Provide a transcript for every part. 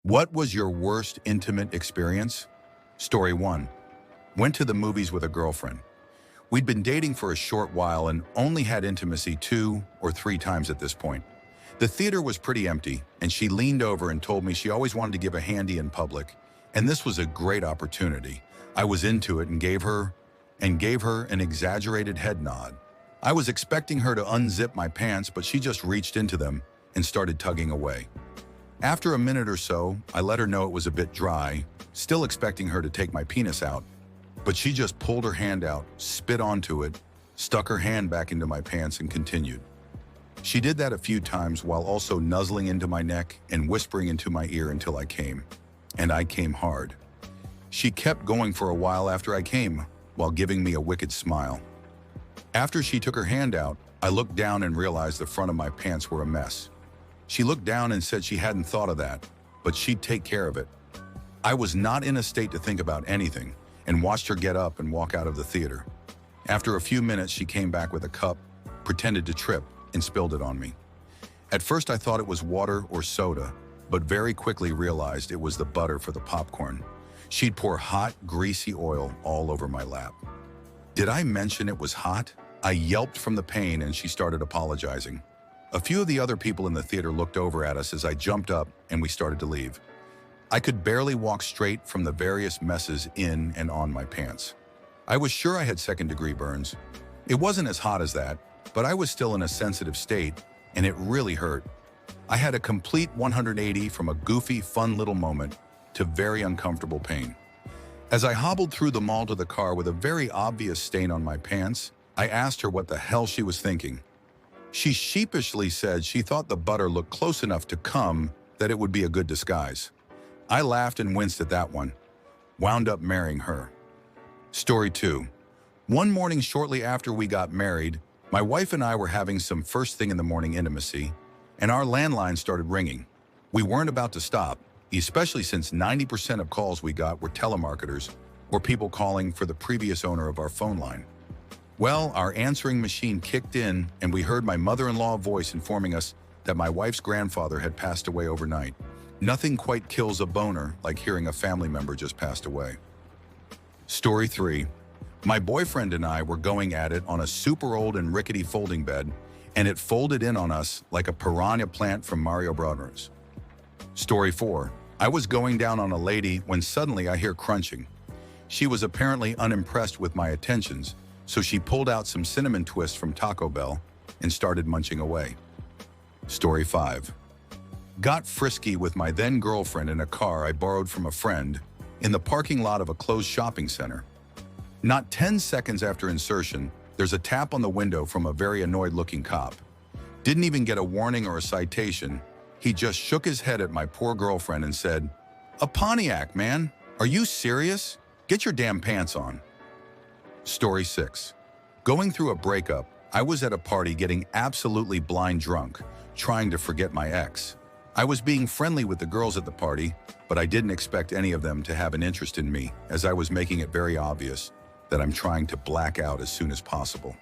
What was your worst intimate experience? Story 1. Went to the movies with a girlfriend. We'd been dating for a short while and only had intimacy 2 or 3 times at this point. The theater was pretty empty, and she leaned over and told me she always wanted to give a handy in public, and this was a great opportunity. I was into it and gave her an exaggerated head nod. I was expecting her to unzip my pants, but she just reached into them and started tugging away. After a minute or so, I let her know it was a bit dry, still expecting her to take my penis out, but she just pulled her hand out, spit onto it, stuck her hand back into my pants and continued. She did that a few times while also nuzzling into my neck and whispering into my ear until I came. And I came hard. She kept going for a while after I came, while giving me a wicked smile. After she took her hand out, I looked down and realized the front of my pants were a mess. She looked down and said she hadn't thought of that, but she'd take care of it. I was not in a state to think about anything and watched her get up and walk out of the theater. After a few minutes, she came back with a cup, pretended to trip, and spilled it on me. At first, I thought it was water or soda, but very quickly realized it was the butter for the popcorn. She'd pour hot, greasy oil all over my lap. Did I mention it was hot? I yelped from the pain and she started apologizing. A few of the other people in the theater looked over at us as I jumped up and we started to leave. I could barely walk straight from the various messes in and on my pants. I was sure I had second-degree burns. It wasn't as hot as that, but I was still in a sensitive state, and it really hurt. I had a complete 180 from a goofy, fun little moment to very uncomfortable pain. As I hobbled through the mall to the car with a very obvious stain on my pants, I asked her what the hell she was thinking. She sheepishly said she thought the butter looked close enough to cum that it would be a good disguise. I laughed and winced at that one. Wound up marrying her. Story 2. One morning shortly after we got married, my wife and I were having some first thing in the morning intimacy, and our landline started ringing. We weren't about to stop, especially since 90% of calls we got were telemarketers or people calling for the previous owner of our phone line. Well, our answering machine kicked in and we heard my mother-in-law voice informing us that my wife's grandfather had passed away overnight. Nothing quite kills a boner like hearing a family member just passed away. Story 3. My boyfriend and I were going at it on a super old and rickety folding bed, and it folded in on us like a piranha plant from Mario Bros. Story 4. I was going down on a lady when suddenly I hear crunching. She was apparently unimpressed with my attentions, so she pulled out some cinnamon twists from Taco Bell and started munching away. Story 5. Got frisky with my then girlfriend in a car I borrowed from a friend in the parking lot of a closed shopping center. Not 10 seconds after insertion, there's a tap on the window from a very annoyed-looking cop. Didn't even get a warning or a citation. He just shook his head at my poor girlfriend and said, "A Pontiac, man. Are you serious? Get your damn pants on." Story 6. Going through a breakup, I was at a party getting absolutely blind drunk, trying to forget my ex. I was being friendly with the girls at the party, but I didn't expect any of them to have an interest in me, as I was making it very obvious that I'm trying to black out as soon as possible.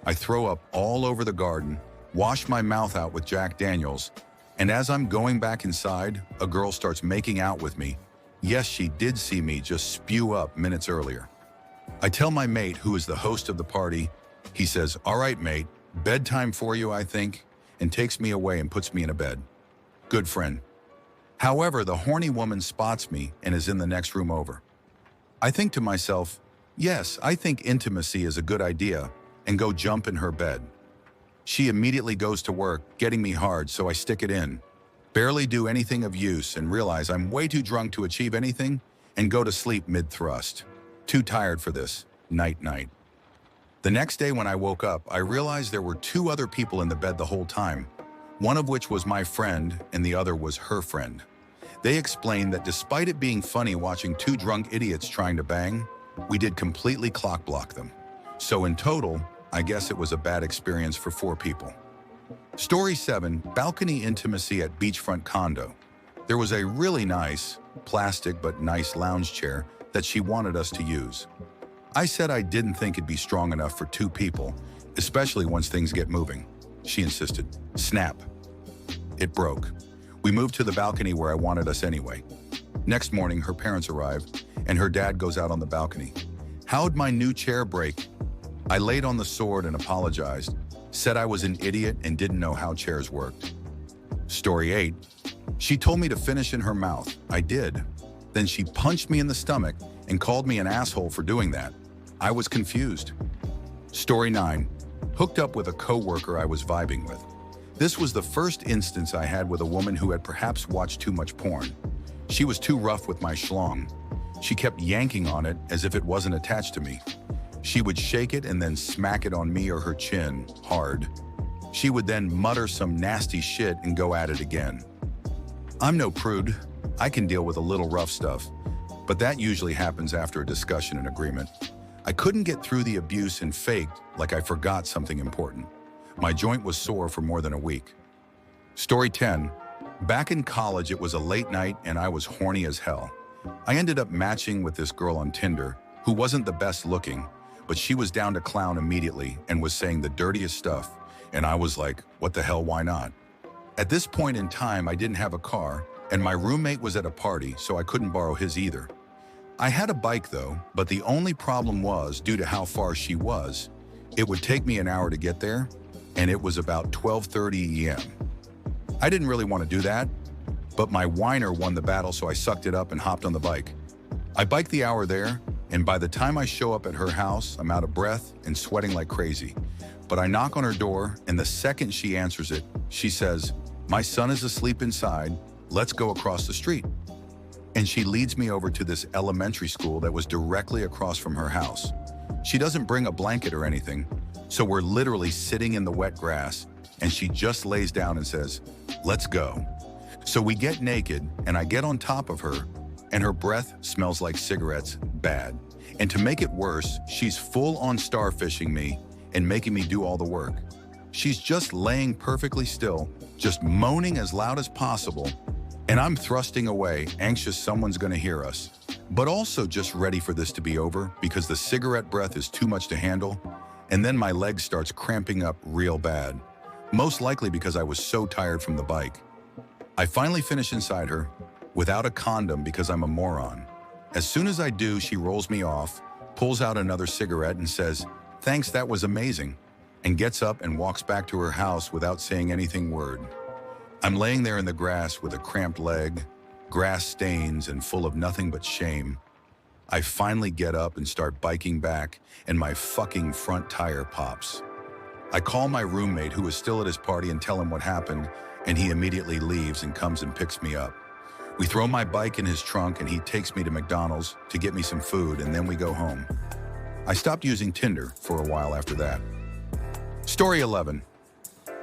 I throw up all over the garden, wash my mouth out with Jack Daniels, and as I'm going back inside, a girl starts making out with me. Yes, she did see me just spew up minutes earlier. I tell my mate, who is the host of the party. He says, "All right, mate, bedtime for you, I think," and takes me away and puts me in a bed. Good friend. However, the horny woman spots me and is in the next room over. I think to myself, yes, I think intimacy is a good idea, and go jump in her bed. She immediately goes to work, getting me hard, so I stick it in. Barely do anything of use and realize I'm way too drunk to achieve anything and go to sleep mid-thrust. Too tired for this. Night-night. The next day when I woke up, I realized there were 2 other people in the bed the whole time, one of which was my friend and the other was her friend. They explained that despite it being funny watching 2 drunk idiots trying to bang, we did completely clock block them. So in total, I guess it was a bad experience for 4 people. Story 7. Balcony intimacy at beachfront condo. There was a really nice, plastic but nice lounge chair that she wanted us to use. I said I didn't think it'd be strong enough for 2 people, especially once things get moving. She insisted. Snap. It broke. We moved to the balcony where I wanted us anyway. Next morning, her parents arrive, and her dad goes out on the balcony. How'd my new chair break? I laid on the sword and apologized, said I was an idiot and didn't know how chairs worked. Story 8. She told me to finish in her mouth. I did. Then she punched me in the stomach and called me an asshole for doing that. I was confused. Story 9. Hooked up with a coworker I was vibing with. This was the first instance I had with a woman who had perhaps watched too much porn. She was too rough with my schlong. She kept yanking on it as if it wasn't attached to me. She would shake it and then smack it on me or her chin, hard. She would then mutter some nasty shit and go at it again. I'm no prude. I can deal with a little rough stuff, but that usually happens after a discussion and agreement. I couldn't get through the abuse and faked like I forgot something important. My joint was sore for more than a week. Story 10. Back in college, it was a late night and I was horny as hell. I ended up matching with this girl on Tinder who wasn't the best looking, but she was down to clown immediately and was saying the dirtiest stuff, and I was like, what the hell, why not? At this point in time, I didn't have a car, and my roommate was at a party, so I couldn't borrow his either. I had a bike though, but the only problem was, due to how far she was, it would take me an hour to get there, and it was about 12:30 a.m. I didn't really want to do that, but my whiner won the battle, so I sucked it up and hopped on the bike. I biked the hour there, and by the time I show up at her house, I'm out of breath and sweating like crazy. But I knock on her door, and the second she answers it, she says, "My son is asleep inside, let's go across the street." And she leads me over to this elementary school that was directly across from her house. She doesn't bring a blanket or anything, so we're literally sitting in the wet grass, and she just lays down and says, "Let's go." So we get naked, and I get on top of her, and her breath smells like cigarettes, bad. And to make it worse, she's full on starfishing me and making me do all the work. She's just laying perfectly still, just moaning as loud as possible, and I'm thrusting away, anxious someone's gonna hear us, but also just ready for this to be over because the cigarette breath is too much to handle, and then my leg starts cramping up real bad, most likely because I was so tired from the bike. I finally finish inside her, without a condom because I'm a moron. As soon as I do, she rolls me off, pulls out another cigarette and says, "Thanks, that was amazing," and gets up and walks back to her house without saying anything word. I'm laying there in the grass with a cramped leg, grass stains and full of nothing but shame. I finally get up and start biking back, and my fucking front tire pops. I call my roommate who is still at his party and tell him what happened, and he immediately leaves and comes and picks me up. We throw my bike in his trunk and he takes me to McDonald's to get me some food, and then we go home. I stopped using Tinder for a while after that. Story 11.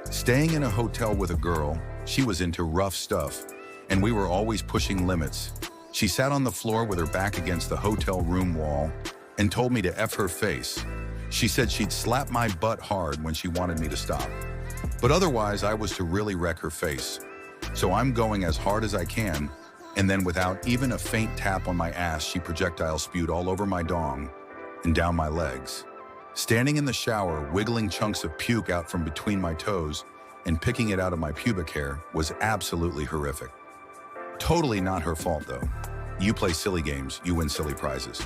Staying in a hotel with a girl, she was into rough stuff, and we were always pushing limits. She sat on the floor with her back against the hotel room wall and told me to F her face. She said she'd slap my butt hard when she wanted me to stop. But otherwise, I was to really wreck her face. So I'm going as hard as I can, and then without even a faint tap on my ass, she projectile spewed all over my dong and down my legs. Standing in the shower, wiggling chunks of puke out from between my toes and picking it out of my pubic hair was absolutely horrific. Totally not her fault though. You play silly games, you win silly prizes.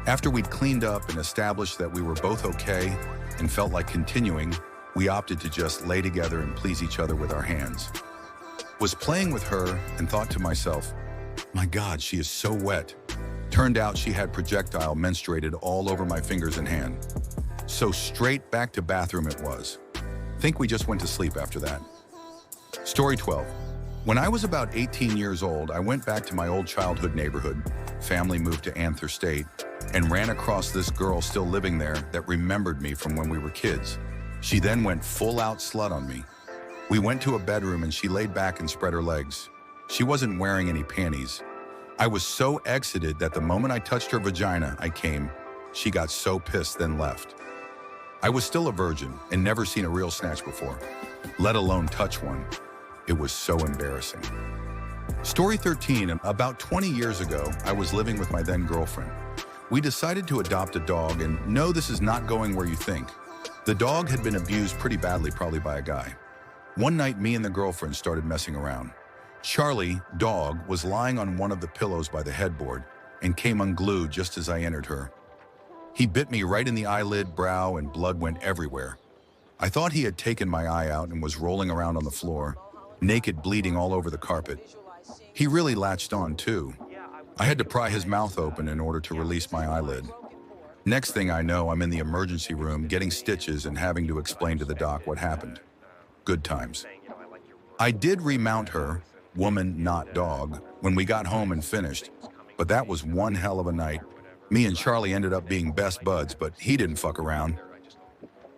After we'd cleaned up and established that we were both okay and felt like continuing, we opted to just lay together and please each other with our hands. Was playing with her and thought to myself, my God, she is so wet. Turned out she had projectile menstruated all over my fingers and hand. So straight back to bathroom it was. Think we just went to sleep after that. Story 12. When I was about 18 years old, I went back to my old childhood neighborhood. Family moved to AmITheA State and ran across this girl still living there that remembered me from when we were kids. She then went full out slut on me. We went to a bedroom and she laid back and spread her legs. She wasn't wearing any panties. I was so exited that the moment I touched her vagina, I came. She got so pissed, then left. I was still a virgin and never seen a real snatch before, let alone touch one. It was so embarrassing. Story 13. About 20 years ago, I was living with my then girlfriend. We decided to adopt a dog, and no, this is not going where you think. The dog had been abused pretty badly, probably by a guy. One night, me and the girlfriend started messing around. Charlie, dog, was lying on one of the pillows by the headboard and came unglued just as I entered her. He bit me right in the eyelid, brow, and blood went everywhere. I thought he had taken my eye out and was rolling around on the floor, naked, bleeding all over the carpet. He really latched on, too. I had to pry his mouth open in order to release my eyelid. Next thing I know, I'm in the emergency room getting stitches and having to explain to the doc what happened. Good times. I did remount her, woman, not dog, when we got home and finished, but that was one hell of a night. Me and Charlie ended up being best buds, but he didn't fuck around.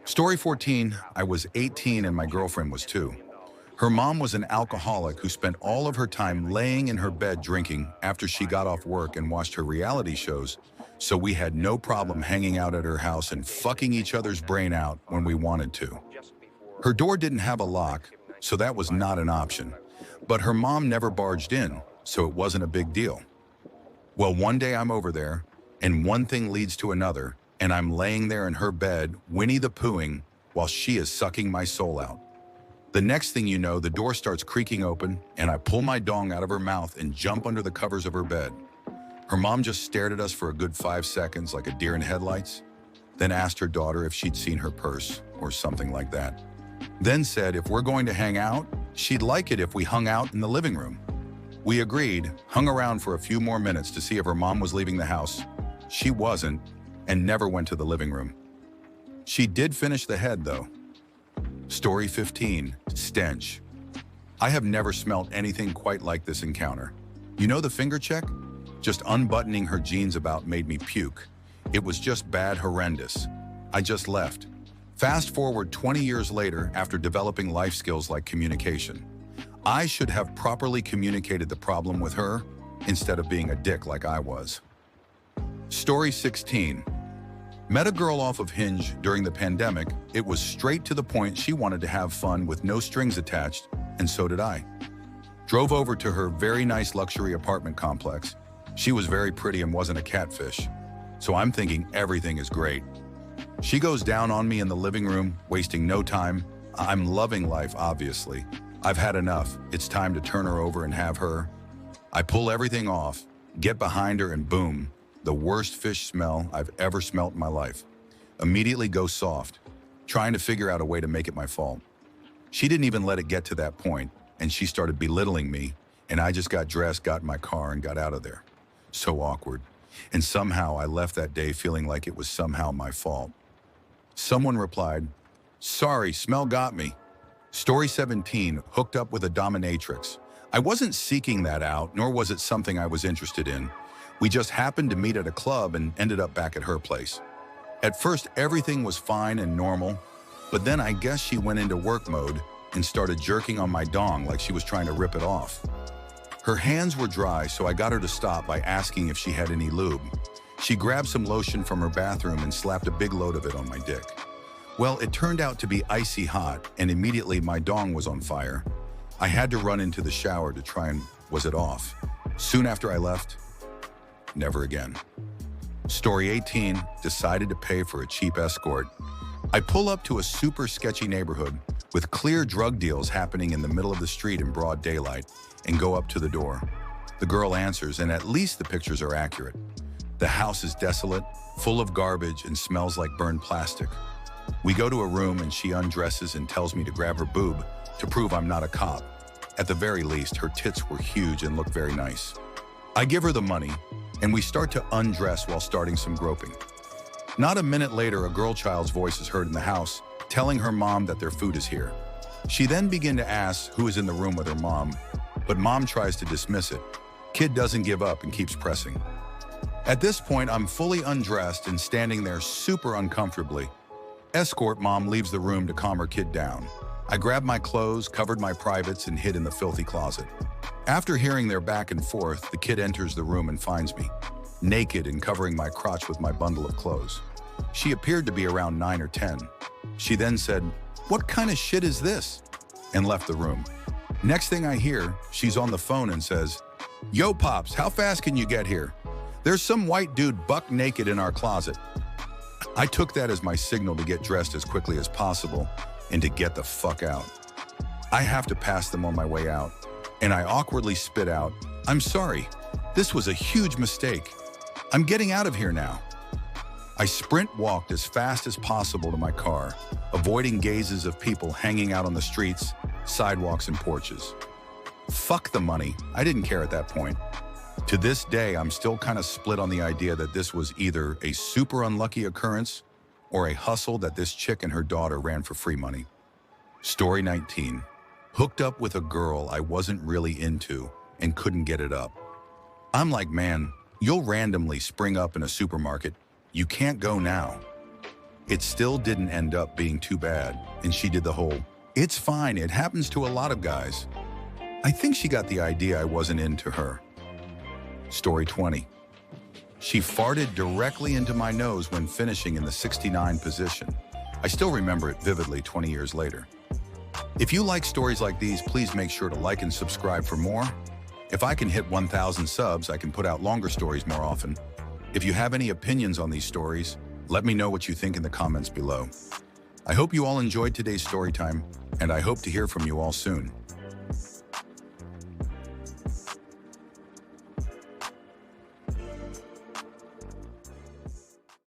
Story 14, I was 18 and my girlfriend was 2. Her mom was an alcoholic who spent all of her time laying in her bed drinking after she got off work and watched her reality shows, so we had no problem hanging out at her house and fucking each other's brain out when we wanted to. Her door didn't have a lock, so that was not an option, but her mom never barged in, so it wasn't a big deal. Well, one day I'm over there, and one thing leads to another, and I'm laying there in her bed, Winnie the Poohing, while she is sucking my soul out. The next thing you know, the door starts creaking open, and I pull my dong out of her mouth and jump under the covers of her bed. Her mom just stared at us for a good 5 seconds like a deer in headlights, then asked her daughter if she'd seen her purse or something like that. Then said if we're going to hang out, she'd like it if we hung out in the living room. We agreed, hung around for a few more minutes to see if her mom was leaving the house. She wasn't, and never went to the living room. She did finish the head, though. Story 15, stench. I have never smelled anything quite like this encounter. You know the finger check? Just unbuttoning her jeans about made me puke. It was just bad, horrendous. I just left. Fast forward 20 years later, after developing life skills like communication. I should have properly communicated the problem with her instead of being a dick like I was. Story 16. Met a girl off of Hinge during the pandemic. It was straight to the point. She wanted to have fun with no strings attached, and so did I. Drove over to her very nice luxury apartment complex. She was very pretty and wasn't a catfish, so I'm thinking everything is great. She goes down on me in the living room, wasting no time. I'm loving life, obviously. I've had enough. It's time to turn her over and have her. I pull everything off, get behind her, and boom, the worst fish smell I've ever smelt in my life. Immediately go soft, trying to figure out a way to make it my fault. She didn't even let it get to that point, and she started belittling me, and I just got dressed, got in my car, and got out of there. So awkward. And somehow I left that day feeling like it was somehow my fault. Someone replied, "Sorry, smell got me." Story 17, hooked up with a dominatrix. I wasn't seeking that out, nor was it something I was interested in. We just happened to meet at a club and ended up back at her place. At first, everything was fine and normal, but then I guess she went into work mode and started jerking on my dong like she was trying to rip it off. Her hands were dry, so I got her to stop by asking if she had any lube. She grabbed some lotion from her bathroom and slapped a big load of it on my dick. Well, it turned out to be icy hot, and immediately my dong was on fire. I had to run into the shower to try and was it off. Soon after I left, never again. Story 18, decided to pay for a cheap escort. I pull up to a super sketchy neighborhood with clear drug deals happening in the middle of the street in broad daylight and go up to the door. The girl answers, and at least the pictures are accurate. The house is desolate, full of garbage, and smells like burned plastic. We go to a room and she undresses and tells me to grab her boob to prove I'm not a cop. At the very least, her tits were huge and looked very nice. I give her the money, and we start to undress while starting some groping. Not a minute later, a girl child's voice is heard in the house, telling her mom that their food is here. She then begins to ask who is in the room with her mom, but mom tries to dismiss it. Kid doesn't give up and keeps pressing. At this point, I'm fully undressed and standing there super uncomfortably. Escort mom leaves the room to calm her kid down. I grabbed my clothes, covered my privates, and hid in the filthy closet. After hearing their back and forth, the kid enters the room and finds me, naked and covering my crotch with my bundle of clothes. She appeared to be around 9 or 10. She then said, "What kind of shit is this?" and left the room. Next thing I hear, she's on the phone and says, "Yo, Pops, how fast can you get here? There's some white dude buck naked in our closet." I took that as my signal to get dressed as quickly as possible and to get the fuck out. I have to pass them on my way out. and I awkwardly spit out, "I'm sorry. This was a huge mistake. I'm getting out of here now." I sprint walked as fast as possible to my car, avoiding gazes of people hanging out on the streets, sidewalks, and porches. Fuck the money. I didn't care at that point. To this day, I'm still kind of split on the idea that this was either a super unlucky occurrence or a hustle that this chick and her daughter ran for free money. Story 19. Hooked up with a girl I wasn't really into and couldn't get it up. I'm like, man, you'll randomly spring up in a supermarket. You can't go now. It still didn't end up being too bad, and she did the whole, "It's fine, it happens to a lot of guys." I think she got the idea I wasn't into her. Story 20. She farted directly into my nose when finishing in the 69 position. I still remember it vividly 20 years later. If you like stories like these, please make sure to like and subscribe for more. If I can hit 1,000 subs, I can put out longer stories more often. If you have any opinions on these stories, let me know what you think in the comments below. I hope you all enjoyed today's story time, and I hope to hear from you all soon.